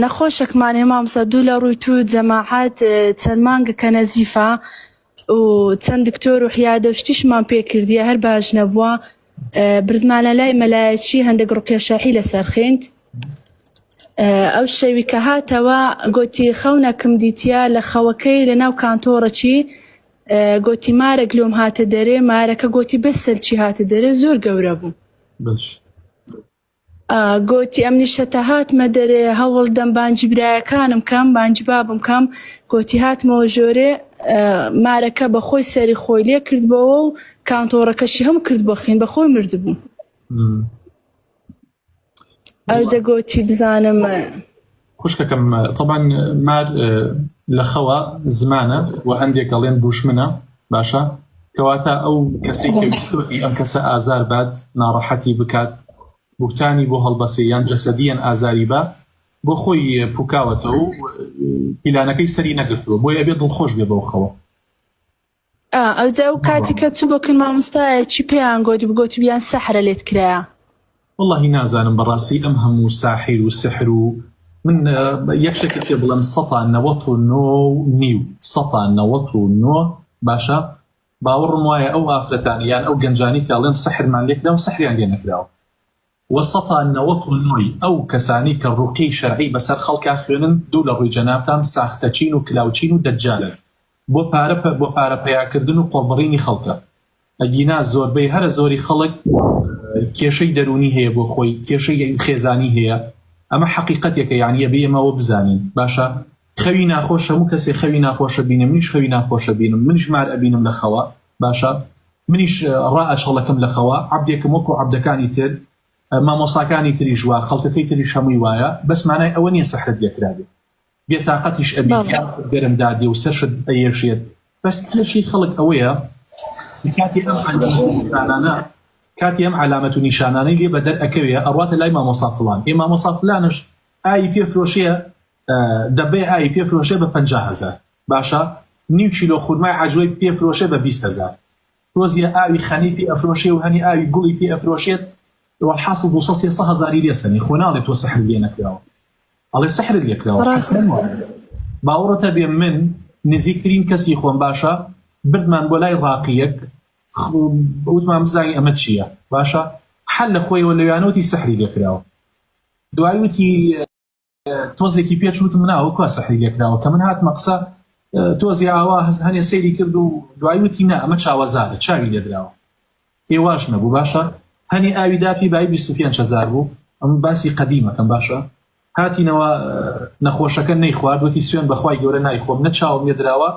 نەخۆشێکمانێ مامۆستا دوو لە ڕووی تو جەماعەت چەند مانگەکە نەزیفە و چەند دکتۆر و حیادە و شتیشمان پێکردیە هەر باش نەبووە بردمانە لای مەلایەکی هەندێک ڕوقیە شەرعی لەسەر خوێند ئەو شەوی کە هاتەوە گوتی خەونەکم دیتیە لە خەوەکەی لە ناو کانتۆڕەکی گوتی مارە گلۆم هاتە دەرێ مارەکە گوتی بەس سەرچی هاتە دەرێ زۆر گەورە بوو گوتی ئەم نیشتە هاتمە دەرێ هەوڵ دەم بانجی برایەکانم کەم بانجی بابم کەم گوتی هاتمەوە ژۆرێ مارەکە بە خۆی سەری خۆی لێ کردبەوە و کانتۆڕەکەشی هەم کرد بۆ خین بە خۆی مردبوو ئەو دەگوتی بزانم خوشکەکەم طبعا مار لە خەوە زمانە و هەندێک گەڵێن دوژمنە باشە کەواتە ئەو کەسێک کە ویستۆتی ئەم کەسە ئازار بات ناڕەحەتی بکات بوختانی بۆ هەڵبەسێ یان جەسەدیەن ئازاری بە بۆ خۆی پوکاوەتەوە و پیلانەکەی سەری نەگرتووە بۆیە ئەبێ دڵخۆش بێ بەو خەوە ئەوجا و کاتی کە چوو بۆکن مامۆستایە چی پێیان گوتی بگوتی بیان سەحرە لێت کرایە واللهی نازانم بەڕاستی ئەم هەموو ساحیر و سحر و من یەک شتێک پێ بڵێم 1999 باشە باوەڕم وایە ئەو ئافرەتانی یان ئەو گەنجانی کاڵێن سحرمان لێکرا و سحریان لێ نەکراوە و 1999 ئەو کەسانی کە ڕوقی شەرعی بەسەر خەڵکا خوێنن دوو لە ڕووی جەنابتان ساختەچین و کلااوچین و دەجالن بۆ پارە پەیاکردن و قۆڵبڕینی خەڵکە ئەگینا زۆربەی هەرە زۆری خەڵک کێشەی دەرونی هەیە بۆ خۆی کێشەی خێزانی هەیە ئەمە حەقیقەتێکە یعنی ئەبێ ئێمەوە بزانین باشە خەوی ناخۆش هەموو کەسێ خەوی ناخۆشە بینم منیش خەوی ناخۆشە بینم منیش مار ئەبینم لە خەوە باشە منیش ڕائەچەڵەکەم لە خەوە عەبدێکم وەکو عەبدەکانی تر مامۆساکانی تریش وا خەڵکەکەی تریش هەمووی وایە بەس مانای ئەوە نییە سەحرت لێکرابێت بێتاقەتیش ئەبی گەرم دادێ و سەرشت ئەیێشێت بەس کێشی خەڵک ئەوەیە کاتی ئەم علامەت و نیشانانەی لێ بەدەر ئەکەوێ ئەڕواتە لای مامۆسا فڵان مامۆسا فلانش ئاوی پێفرۆشیە دەبێ ئاوی پێفرۆشێ بە 50,000 باشە نیو کیلۆ خورمای عەجوەی پێفرۆشێ بە 20,000 تۆزیە ئاوی خەنی پێ ئەفرۆشێ و هەنی ئاوی گوڵی پێ ئەفرۆشێت والحاصل 200,000 لێسەنی خۆ ناڵێت تۆ سەحر لێ نەکراوە ئەڵێ سەحر لێکراوە باوەڕەتە بێ من نزیکترین کەسی خۆم باشە بردمان بۆ لای ڕاقیەک وتمان بزانین ئەمە چییە باشە حەل لە خۆیەوە لەوانەوەتی سەحری لێکراوە دوای وتی تۆزێکی پێچوتم مناوە کوا سەحری لێکراوە کە من هاتمە قسە تۆزی ئاوا هەنێ سەیری کرد و دوای وتی نا ئەمە چاوەزارە چاوی لێدراوە ئێواش نەبوو باشە هەنی ئاوی داپی بای 25,000 بوو ئەم باسی قەدیمەکەم باشە هاتینەوە نەخۆشەکە نەیخوارد وتی سوێن بەخوای گەورە نایخۆم نە چاوم لێدراوە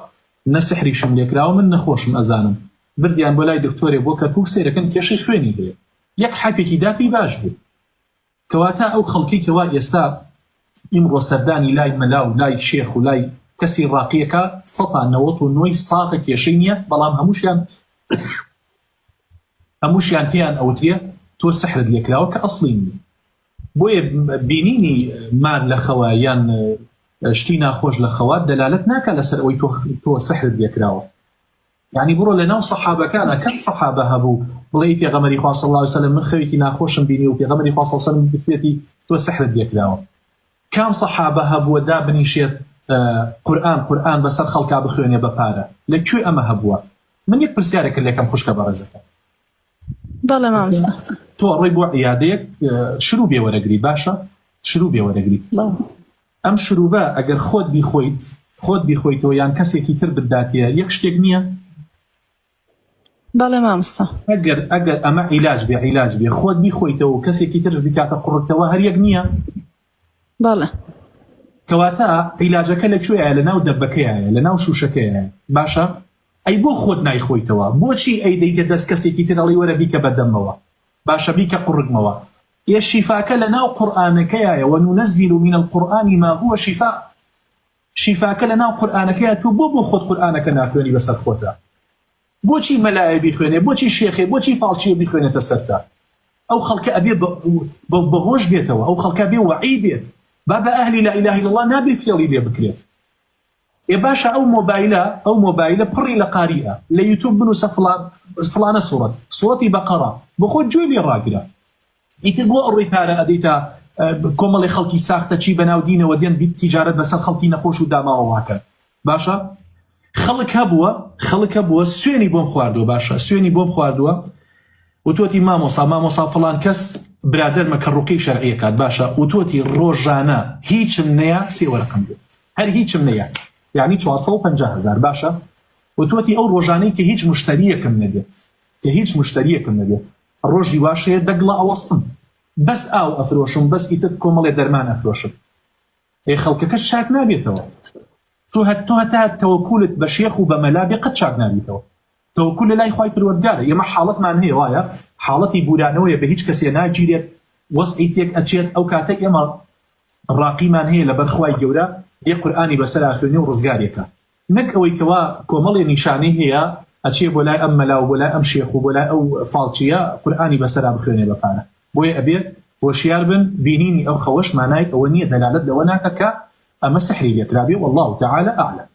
نە سحریشم لێکراوە من نەخۆشم ئەزانم بردیان بۆ لای دکتۆرێ بۆ کەرکووک سەیرەکەن کێشەی خوێنی هەیە یەک حەپێکی داپی باش بوو کەواتە ئەو خەڵکی کەوا ئێستا ئیمڕۆ سەردانی لای مەلا و لای شێخ و لای کەسی ڕاقیەکە 1999 ساغە کێشەی نییە بەڵام هەمووشیان پێیان ئەوترێ تۆ سەحرت لێکراوە کە ئەسڵی نیە بۆیە بینینی مار لە خەوە یان شتی ناخۆش لە خەوە دەلالەت ناکە لەسەر ئەوەی تۆ سەحرت لێکراوە يعني بڕۆ لەناو سەحابەکانە کەم سەحابە هەبوو بڵێ پێغەمبەری خوا صلی الله علیه وسلم من خەوێکی ناخۆشم بینی و پێغەمبەری خوا صلی الله علیه وسلم بێتی تۆ سەحرت لێکراوە کام سەحابە هەبووە دابنیشێت قورئان بەسەر خەڵکا بخوێنێ بە پارە لەکوێ ئەمە هەبووە من یەک پرسیارێکە لێکەم خوشکە بەڕێزەکە بەڵێ مامۆستا تۆ ڕێی بۆ عیادەیەک شروع بێ وەرەگری باشە شروع بێ وەرەگری ئەم شروعە ئەگەر خۆت بیخۆیتەوە یان کەسێکی تر بداتیە یەک شتێک نییە بەڵێ مامۆستا ئەگەر ئەمە عیلاج بێ خۆت بیخۆیتەوە و کەسێکی ترش بکاتە قوڕکتەوە هەر یەک نییە بەڵێ کەواتە عیلاجەکە لەکوێیە لەناو دەبەکەیە لەناو شوشەکەیە باشە ئەی بۆ خۆت نایخۆیتەوە بۆچی ئەی دەیتە دەست کەسێکی تر ئەڵی وەرە بیکە بەدەمەوە باشە بیکە قوڕگمەوە ئێ شیفاکە لەناو قورئانەکەیە وننزل من القرآن ما هو شفاء شیفاکە لەناو قورئانەکەیە تۆ بۆ خۆت قورئانەکە ناخوێنی بەسەر خۆتە بۆچی مەلایە بیخوێنێ بۆچی شێخێ بۆچی فاڵچیە بیخوێنێتە سەرتا ئەو خەڵکە ئەبێ بەهۆش بێتەوە ئەو خەڵکە بێ وەعی بێت با بە ئەهلی لا إله إلا الله نابێ فێڵی لێ بکرێت ئێ باشە ئەو مۆبایلە پڕی لە قاریە لە یوتیوب بنووسە فلانە سوورەتی بەقەڕە بۆ خۆت گوێ لێ ڕاگرە ئیتر بۆ ئەڕێی پارە ئەدەیتە کۆمەڵی خەڵکی ساختە چی بەناودینەوە دێن بیت تیجارەت بەسەر خەڵکی نەخۆش و داماوەواکەن باشە خەڵک هەبووە سوێنی بۆم خواردووە باشە سوێنی بۆم خواردووە وتۆتی مامۆسا فڵان کەس برادەرمە کە ڕوقەی شەرعیەکات باشە وتۆتی ڕۆژانە هیچم نەیە سێوەرەقم دێت هەر هیچم نەیە یعنی 450,000 باشە وتۆتی ئەو ڕۆژانەی کە هیچ مشتریەکم نەبێت ڕۆژی واشەیە دەگڵە ئەوەستم بەس ئاو ئەفرۆشم بەس ئیتر کۆمەڵێ دەرمان ئەفرۆشم خەڵکەکە شاک نابێتەوە تۆ هەتا تەوەکولت بە شێخ و بە مەلا بێ قەت شاک نابێتەوە تەوەکول لە لای خوای پروەردگارە ئێمە حاڵەتمان هەیە وایە حاڵەتی بورانەوەیە بە هیچ کەسێ ناگیرێت وەسعی تێک ئەچێت ئەو کاتە ئێمە ڕاقیمان هەیە لەبەر خوای گەورە یە قورئانی بەسەر ئاخوێنێ و ڕزگارێکە نەک ئەوەی کەوا کۆمەڵێ نیشانەی هەیە ئەچێ بۆ لای ئەم مەلا و بۆ لای ئەم شێخ و بۆ لای ئەو فاڵچیە قورئانی بەسەرا بخوێنێ بەپانە بۆیە ئەبێت هۆشیار بن بینینی ئەو خەوەش مانای ئەوە نییە دەلالەت لەوە ناکە کە ئەمە سحری لێکرابێ والله تعالى ئەعلم